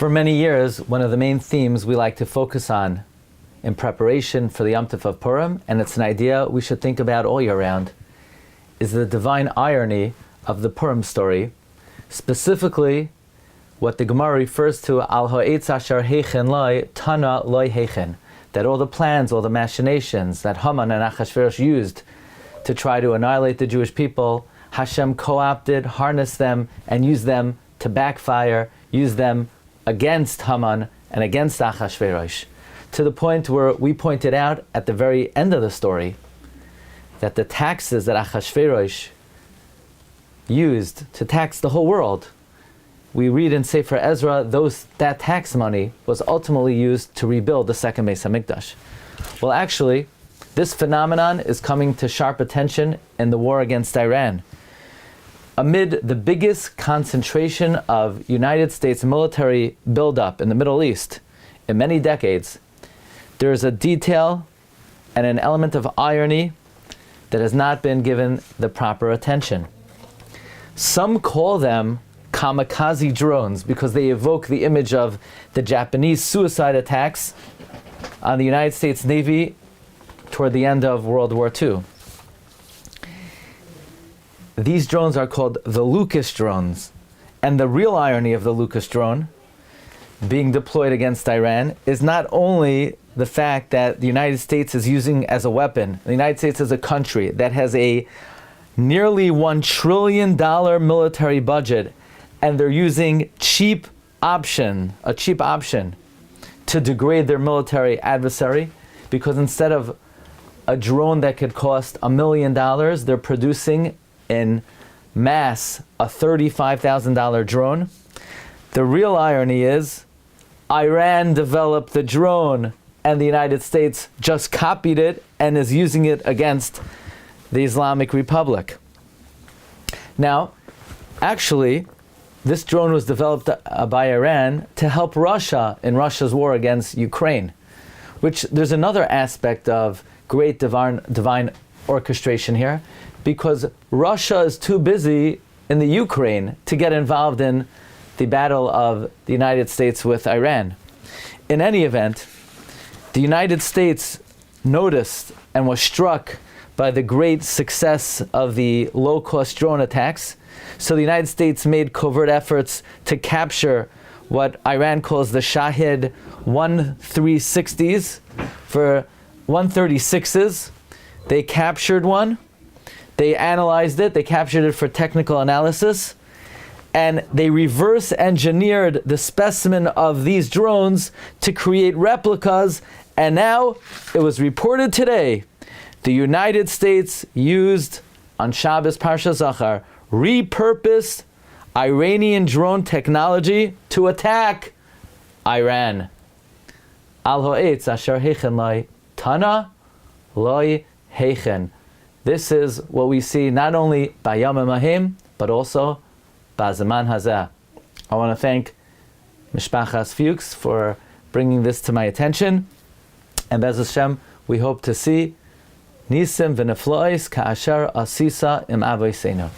For many years, one of the main themes we like to focus on in preparation for the Yom Tov of Purim, and it's an idea we should think about all year round, is the divine irony of the Purim story, specifically what the Gemara refers to al ha'etz asher heichen loy tana loy heichen, that all the plans, all the machinations that Haman and Achashverosh used to try to annihilate the Jewish people, Hashem co-opted, harnessed them, and used them to backfire, used them against Haman and against Achashverosh, to the point where we pointed out at the very end of the story that the taxes that Achashverosh used to tax the whole world, we read in Sefer Ezra, that tax money was ultimately used to rebuild the second Beis HaMikdash. Well, actually, this phenomenon is coming to sharp attention in the war against Iran. Amid the biggest concentration of United States military buildup in the Middle East in many decades, there is a detail and an element of irony that has not been given the proper attention. Some call them kamikaze drones because they evoke the image of the Japanese suicide attacks on the United States Navy toward the end of World War II. These drones are called the Lucas drones, and the real irony of the Lucas drone being deployed against Iran is not only the fact that the United States is using as a weapon, the United States is a country that has a nearly $1 trillion military budget, and they're using a cheap option to degrade their military adversary, because instead of a drone that could cost $1 million, they're producing in mass a $35,000 drone. The real irony is Iran developed the drone and the United States just copied it and is using it against the Islamic Republic. Now, actually, this drone was developed by Iran to help Russia in Russia's war against Ukraine, which there's another aspect of great divine orchestration here, because Russia is too busy in the Ukraine to get involved in the battle of the United States with Iran. In any event, the United States noticed and was struck by the great success of the low-cost drone attacks. So the United States made covert efforts to capture what Iran calls the Shahid 136s. For 136s, they captured one, they analyzed it, they captured it for technical analysis, and they reverse engineered the specimen of these drones to create replicas. And now, it was reported today, the United States used, on Shabbos Parsha Zachar, repurposed Iranian drone technology to attack Iran. Al ha'etz asher heichen loy tana loy heichen. This is what we see not only by Yamim Ahim, but also by Zaman Hazeh. I want to thank Mishpachas Fuchs for bringing this to my attention. And Bez Hashem, we hope to see Nisim v'neflois ka'asher asisa im avoseinu.